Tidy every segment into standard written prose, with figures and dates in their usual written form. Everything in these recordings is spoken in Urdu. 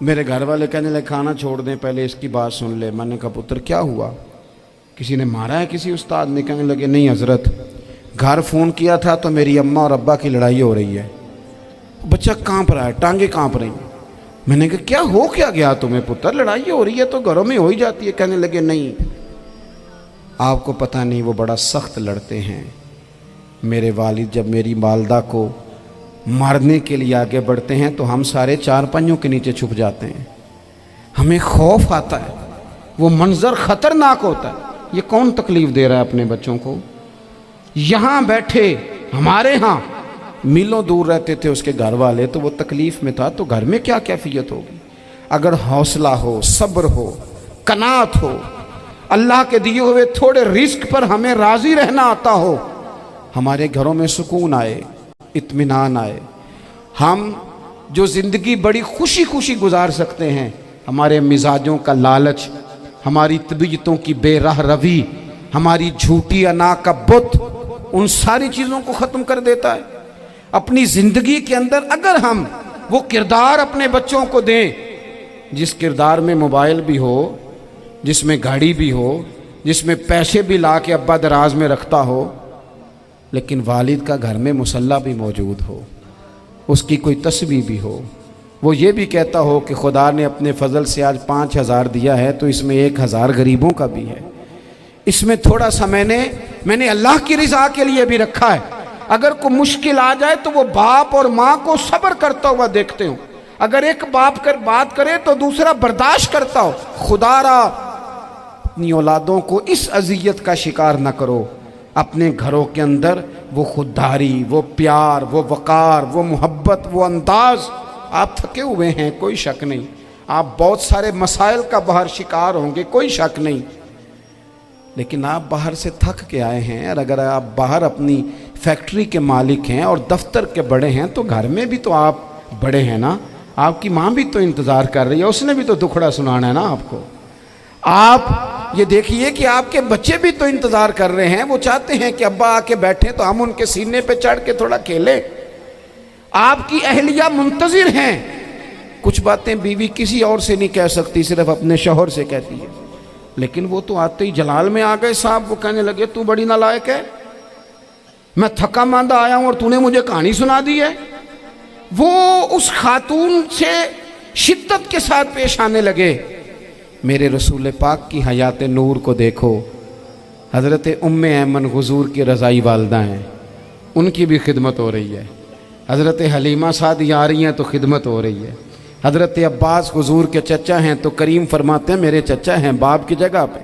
میرے گھر والے کہنے لگے کھانا چھوڑ دیں، پہلے اس کی بات سن لے۔ میں نے کہا پتر کیا ہوا، کسی نے مارا ہے کسی استاد نے؟ کہنے لگے نہیں حضرت، گھر فون کیا تھا تو میری اماں اور ابا کی لڑائی ہو رہی ہے۔ بچہ کانپ رہا ہے، ٹانگیں کانپ رہی ہیں۔ میں نے کہا کیا ہو کیا گیا تمہیں پتر، لڑائی ہو رہی ہے تو گھروں میں ہو ہی جاتی ہے۔ کہنے لگے نہیں، آپ کو پتہ نہیں وہ بڑا سخت لڑتے ہیں۔ میرے والد جب میری والدہ کو مارنے کے لیے آگے بڑھتے ہیں تو ہم سارے چار پنجوں کے نیچے چھپ جاتے ہیں، ہمیں خوف آتا ہے، وہ منظر خطرناک ہوتا ہے۔ یہ کون تکلیف دے رہا ہے اپنے بچوں کو؟ یہاں بیٹھے ہمارے ہاں میلوں دور رہتے تھے اس کے گھر والے، تو وہ تکلیف میں تھا، تو گھر میں کیا کیفیت ہوگی؟ اگر حوصلہ ہو، صبر ہو، قناعت ہو، اللہ کے دیے ہوئے تھوڑے رزق پر ہمیں راضی رہنا آتا ہو، ہمارے گھروں میں سکون آئے، اطمینان آئے، ہم جو زندگی بڑی خوشی خوشی گزار سکتے ہیں۔ ہمارے مزاجوں کا لالچ، ہماری طبیعتوں کی بے راہ روی، ہماری جھوٹی انا کا بت، ان ساری چیزوں کو ختم کر دیتا ہے۔ اپنی زندگی کے اندر اگر ہم وہ کردار اپنے بچوں کو دیں جس کردار میں موبائل بھی ہو، جس میں گاڑی بھی ہو، جس میں پیسے بھی لا کے ابا دراز میں رکھتا ہو، لیکن والد کا گھر میں مصلی بھی موجود ہو، اس کی کوئی تسبیح بھی ہو، وہ یہ بھی کہتا ہو کہ خدا نے اپنے فضل سے آج 5,000 دیا ہے تو اس میں 1,000 غریبوں کا بھی ہے، اس میں تھوڑا سا میں نے اللہ کی رضا کے لیے بھی رکھا ہے۔ اگر کوئی مشکل آ جائے تو وہ باپ اور ماں کو صبر کرتا ہوا دیکھتے ہوں، اگر ایک باپ کر بات کرے تو دوسرا برداشت کرتا ہو۔ خدا را اپنی اولادوں کو اس اذیت کا شکار نہ کرو۔ اپنے گھروں کے اندر وہ خودداری، وہ پیار، وہ وقار، وہ محبت، وہ انداز۔ آپ تھکے ہوئے ہیں، کوئی شک نہیں، آپ بہت سارے مسائل کا باہر شکار ہوں گے، کوئی شک نہیں، لیکن آپ باہر سے تھک کے آئے ہیں، اور اگر آپ باہر اپنی فیکٹری کے مالک ہیں اور دفتر کے بڑے ہیں تو گھر میں بھی تو آپ بڑے ہیں نا۔ آپ کی ماں بھی تو انتظار کر رہی ہے، اس نے بھی تو دکھڑا سنانا ہے نا آپ کو۔ آپ یہ دیکھیے کہ آپ کے بچے بھی تو انتظار کر رہے ہیں، وہ چاہتے ہیں کہ ابا آ کے بیٹھیں تو ہم ان کے سینے پہ چڑھ کے تھوڑا کھیلیں۔ آپ کی اہلیہ منتظر ہیں، کچھ باتیں بیوی کسی اور سے نہیں کہہ سکتی، صرف اپنے شوہر سے کہتی ہے، لیکن وہ تو آتے ہی جلال میں آ گئے صاحب، وہ کہنے لگے تو بڑی نالائق ہے، میں تھکا ماندہ آیا ہوں اور تو نے مجھے کہانی سنا دی ہے۔ وہ اس خاتون سے شدت کے ساتھ پیش آنے لگے۔ میرے رسول پاک کی حیات نور کو دیکھو، حضرت ام ایمن حضور کی رضائی والدہ ہیں، ان کی بھی خدمت ہو رہی ہے، حضرت حلیمہ سعدیہ آ رہی ہیں تو خدمت ہو رہی ہے، حضرت عباس حضور کے چچا ہیں تو کریم فرماتے ہیں میرے چچا ہیں باپ کی جگہ پہ۔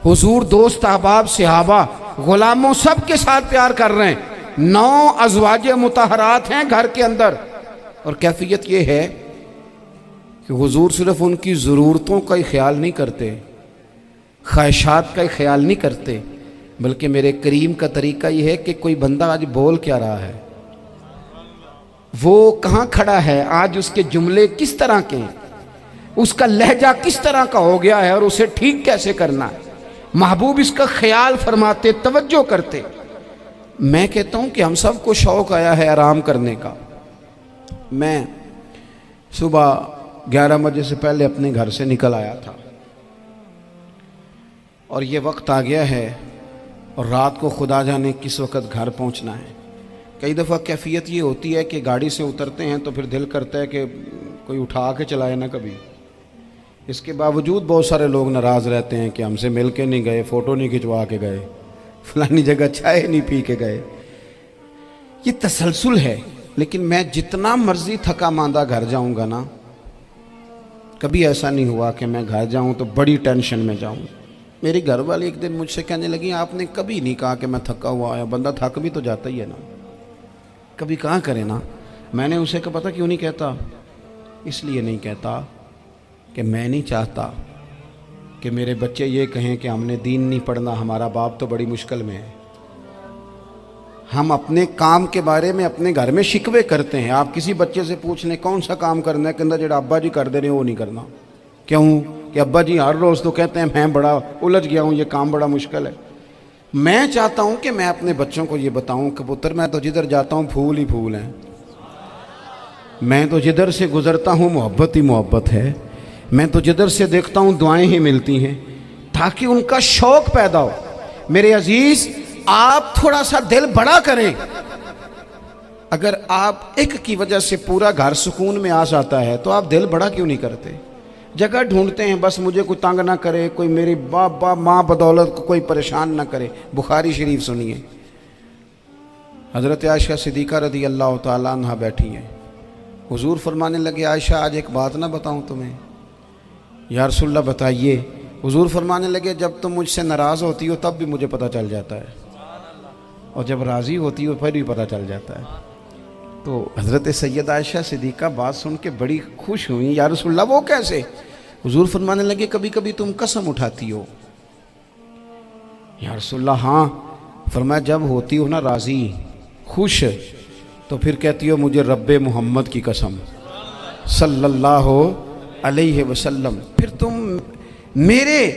حضور دوست احباب صحابہ غلاموں سب کے ساتھ پیار کر رہے ہیں، 9 ازواج مطہرات ہیں گھر کے اندر، اور کیفیت یہ ہے کہ حضور صرف ان کی ضرورتوں کا ہی خیال نہیں کرتے، خواہشات کا ہی خیال نہیں کرتے، بلکہ میرے کریم کا طریقہ یہ ہے کہ کوئی بندہ آج بول کیا رہا ہے، وہ کہاں کھڑا ہے آج، اس کے جملے کس طرح کے ہیں، اس کا لہجہ کس طرح کا ہو گیا ہے، اور اسے ٹھیک کیسے کرنا ہے۔ محبوب اس کا خیال فرماتے، توجہ کرتے۔ میں کہتا ہوں کہ ہم سب کو شوق آیا ہے آرام کرنے کا۔ میں صبح 11 بجے سے پہلے اپنے گھر سے نکل آیا تھا، اور یہ وقت آ گیا ہے، اور رات کو خدا جانے کس وقت گھر پہنچنا ہے۔ کئی دفعہ کیفیت یہ ہوتی ہے کہ گاڑی سے اترتے ہیں تو پھر دل کرتا ہے کہ کوئی اٹھا کے چلائے نہ کبھی۔ اس کے باوجود بہت سارے لوگ ناراض رہتے ہیں کہ ہم سے مل کے نہیں گئے، فوٹو نہیں کھنچوا کے گئے، فلانی جگہ چائے نہیں پی کے گئے۔ یہ تسلسل ہے، لیکن میں جتنا مرضی تھکا ماندہ گھر جاؤں گا نا، کبھی ایسا نہیں ہوا کہ میں گھر جاؤں تو بڑی ٹینشن میں جاؤں۔ میری گھر والی ایک دن مجھ سے کہنے لگی آپ نے کبھی نہیں کہا کہ میں تھکا ہوا آیا، بندہ تھک بھی تو جاتا ہی ہے نا، کبھی کہاں کرے نا۔ میں نے اسے کہا پتہ کیوں نہیں کہتا؟ اس لیے نہیں کہتا کہ میں نہیں چاہتا کہ میرے بچے یہ کہیں کہ ہم نے دین نہیں پڑھنا، ہمارا باپ تو بڑی مشکل میں ہے۔ ہم اپنے کام کے بارے میں اپنے گھر میں شکوے کرتے ہیں۔ آپ کسی بچے سے پوچھ لیں کون سا کام کرنا ہے، کہ جڑا ابا جی کر دے رہے ہیں وہ نہیں کرنا۔ کیوں؟ کہ ابا جی ہر روز تو کہتے ہیں میں بڑا الجھ گیا ہوں، یہ کام بڑا مشکل ہے۔ میں چاہتا ہوں کہ میں اپنے بچوں کو یہ بتاؤں کہ پتر میں تو جدھر جاتا ہوں پھول ہی پھول ہیں، میں تو جدھر سے گزرتا ہوں محبت ہی محبت ہے، میں تو جدھر سے دیکھتا ہوں دعائیں ہی ملتی ہیں، تاکہ ان کا شوق پیدا ہو۔ میرے عزیز، آپ تھوڑا سا دل بڑا کریں۔ اگر آپ ایک کی وجہ سے پورا گھر سکون میں آ جاتا ہے تو آپ دل بڑا کیوں نہیں کرتے؟ جگہ ڈھونڈتے ہیں بس مجھے کوئی تنگ نہ کرے، کوئی میری باپ ماں بدولت کو کوئی پریشان نہ کرے۔ بخاری شریف سنیے، حضرت عائشہ صدیقہ رضی اللہ تعالیٰ عنہ بیٹھی ہیں، حضور فرمانے لگے عائشہ آج ایک بات نہ بتاؤں تمہیں؟ یا رسول اللہ بتائیے۔ حضور فرمانے لگے جب تم مجھ سے ناراض ہوتی ہو تب بھی مجھے پتہ چل جاتا ہے، اور جب راضی ہوتی ہو پھر بھی پتہ چل جاتا ہے۔ تو حضرت سید عائشہ صدیقہ بات سن کے بڑی خوش ہوئی، یا رسول اللہ وہ کیسے؟ حضور فرمانے لگے کبھی کبھی تم قسم اٹھاتی ہو۔ یا رسول اللہ ہاں۔ فرمایا جب ہوتی ہو نا راضی، خوش، تو پھر کہتی ہو مجھے رب محمد کی قسم صلی اللہ علیہ وسلم، پھر تم میرے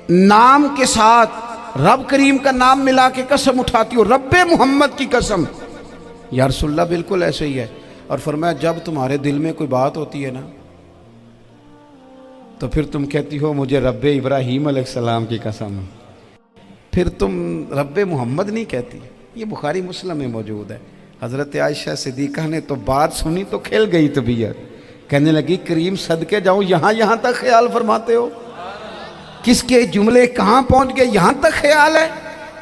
نام کے ساتھ رب کریم کا نام ملا کے قسم اٹھاتی ہو، رب محمد کی قسم۔ یا رسول اللہ بالکل ایسے ہی ہے۔ اور فرمایا جب تمہارے دل میں کوئی بات ہوتی ہے نا تو پھر تم کہتی ہو مجھے رب ابراہیم علیہ السلام کی قسم، پھر تم رب محمد نہیں کہتی۔ یہ بخاری مسلم میں موجود ہے۔ حضرت عائشہ صدیقہ نے تو بات سنی تو کھل گئی طبیعت، کہنے لگی کریم صدقے جاؤں، یہاں تک خیال فرماتے ہو؟ کس کے جملے کہاں پہنچ گئے، یہاں تک خیال ہے؟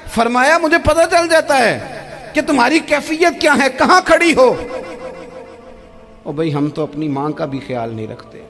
فرمایا مجھے پتہ چل جاتا ہے کہ تمہاری کیفیت کیا ہے، کہاں کھڑی ہو۔ او بھئی ہم تو اپنی ماں کا بھی خیال نہیں رکھتے۔